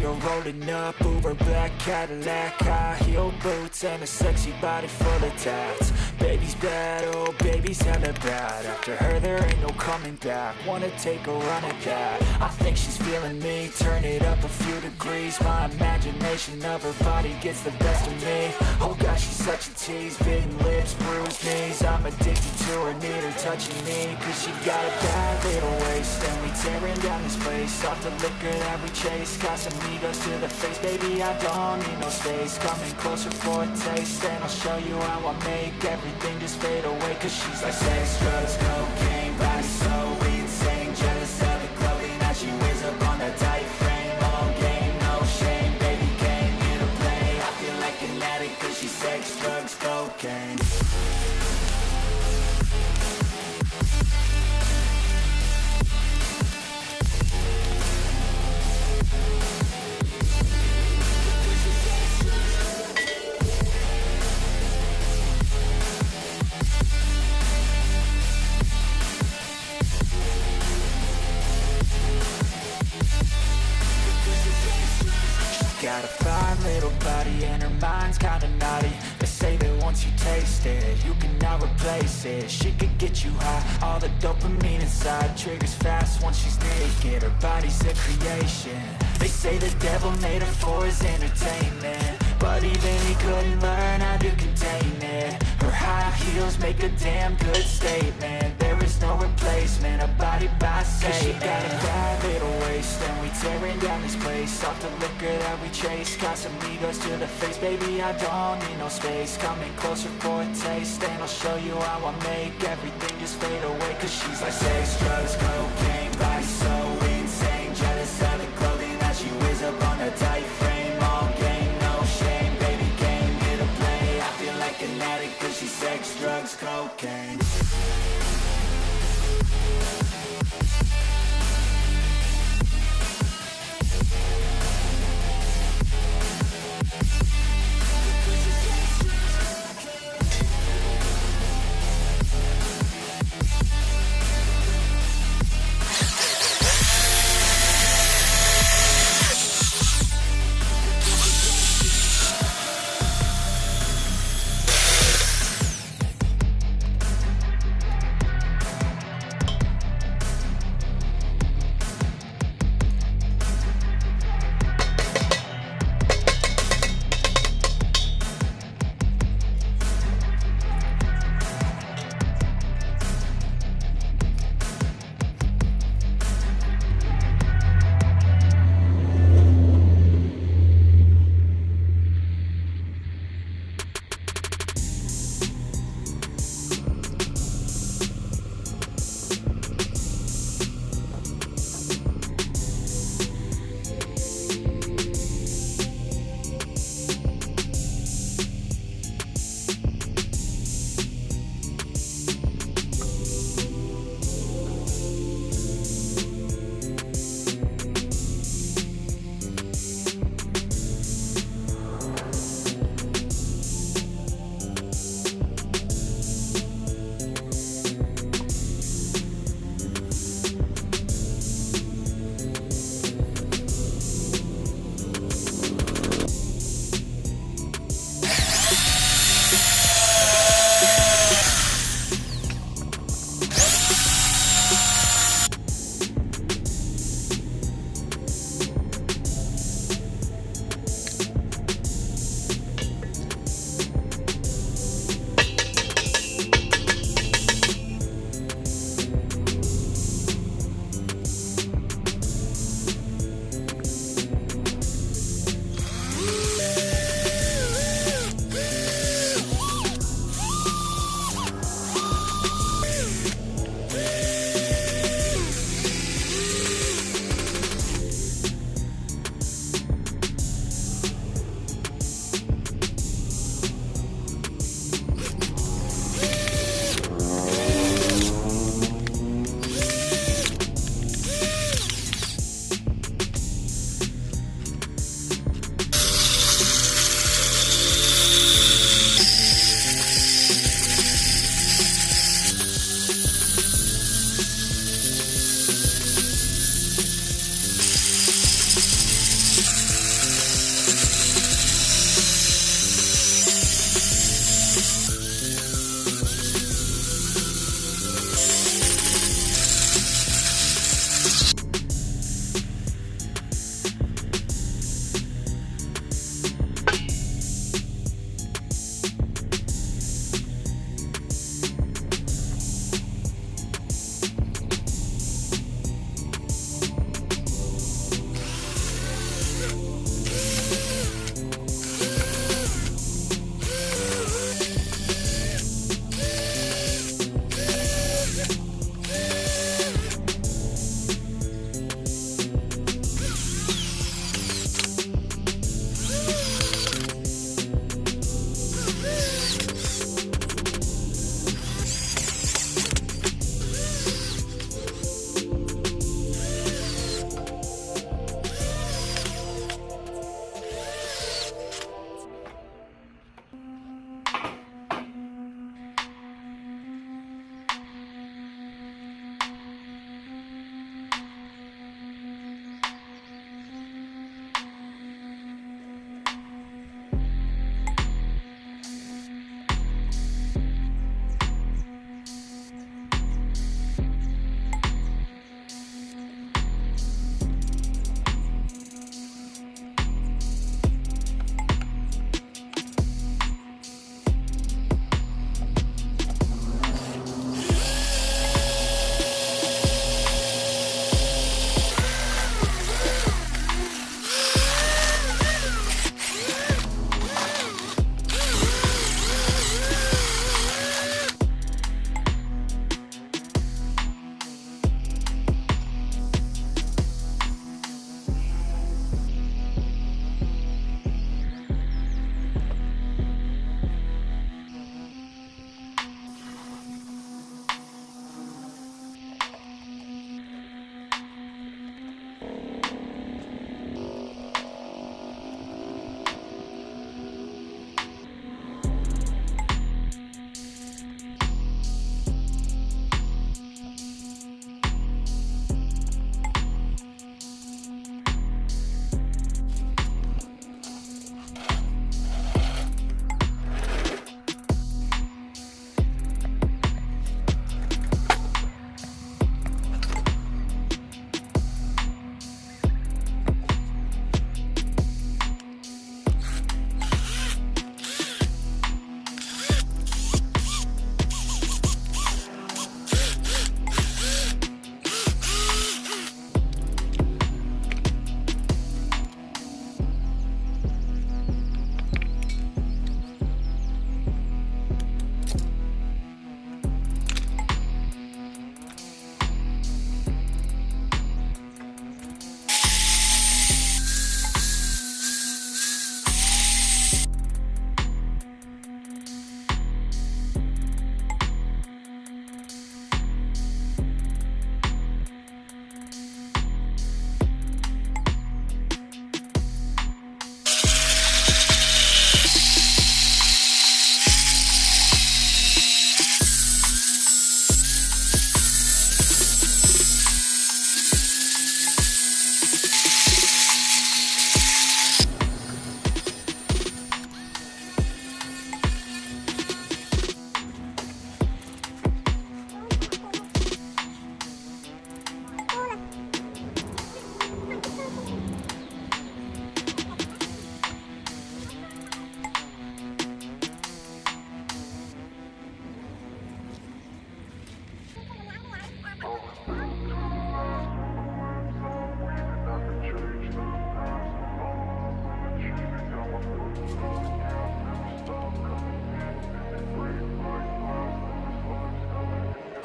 her rolling up, Uber black Cadillac, high heel boots and a sexy body full of tats. Baby's bad, oh baby's hella bad. After her there ain't no coming back. Wanna take a run at that. I think she's feeling me. Turn it up a few degrees. My imagination of her body gets the best of me. Oh gosh, she's such a tease. Bitten lips, bruised knees. I'm addicted to her, need her touching me. Cause she got a bad little waist. And we tearing down this place. Off the liquor that we chase. Got some egos to the face. Baby, I don't need no space. Coming closer for a taste. And I'll show you how I make everything just fade away. Cause she's like sex, drugs, cocaine. Body so insane. Jealous of the clothing that she wears up on that tight frame. All game, no shame. Baby came here to play. I feel like an addict cause she's sex, drugs, cocaine. Got a fine little body and her mind's kinda naughty. They say that once you taste it, you cannot replace it. She could get you high, all the dopamine inside triggers fast once she's naked. Her body's a creation. They say the devil made her for his entertainment, but even he couldn't learn how to contain it. Her high heels make a damn good statement. There is no replacement, a body by Satan. She got a bad little waist, and we tearing down this place. Off the liquor that we chase, got some egos to the face. Baby, I don't need no space. Coming closer for a taste, and I'll show you how I make everything just fade away. Cause she's like sex, drugs, cocaine. Body so insane. Jealous of the clothing that she wears up on a tight frame. All game, no shame. Baby came here to play. I feel like an addict cause she's sex, drugs, cocaine.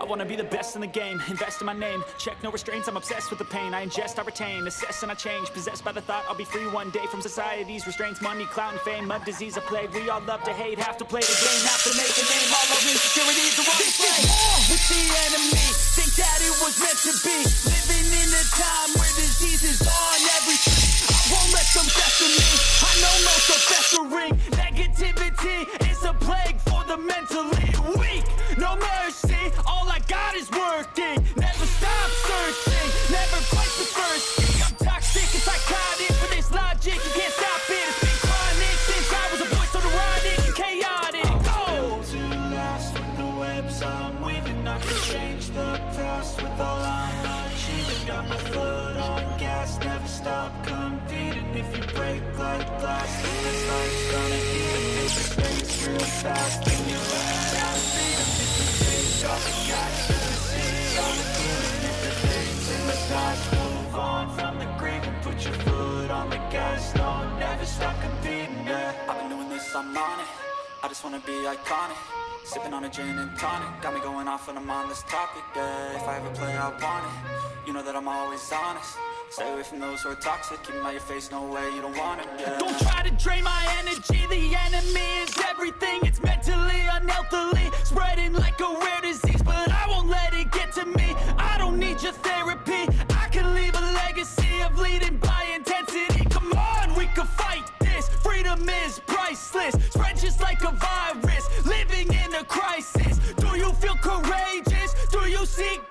I wanna be the best in the game, invest in my name. Check no restraints, I'm obsessed with the pain. I ingest, I retain, assess and I change. Possessed by the thought I'll be free one day from society's restraints. Money, clout and fame, mud, disease, a plague. We all love to hate, have to play the game, have to make a name. All our insecurities are on display. With the enemy, think that it was meant to be. Living in a time where disease is on every street. I won't let them fester me, I know no festering. Negativity is a plague for the mentally weak. No mercy, all I got is working. Never stop searching, never quite the first thing. I'm toxic and psychotic, but there's logic, you can't stop it. It's been chronic since I was a boy, so neurotic and chaotic. Go to last with the webs I'm weaving. I can change the past with all I'm achieving. Got my foot on gas, never stop competing. If you break like glass, then this life's gonna eat it. If it stays real fast, then you learn how to beat it. All the guys to the city, all the feeling. If the things in the past, move on from the grave and put your foot on the gas. No, never stop competing, yeah. I've been doing this, I'm on it. I just wanna be iconic. Sipping on a gin and tonic, got me going off when I'm on this topic, yeah. If I ever play, I want it. You know that I'm always honest. Stay away from those who are toxic. Keep 'em out your face, no way, you don't want it, yeah. Don't try to drain my energy. The enemy is everything. It's mentally, unhealthily, spreading like a rare disease. But I won't let it get to me. I don't need your therapy. I can leave a legacy of leading by intensity. Come on, we can fight this. Freedom is priceless. Spread just like a virus. Living in a crisis. Do you feel courageous? Do you seek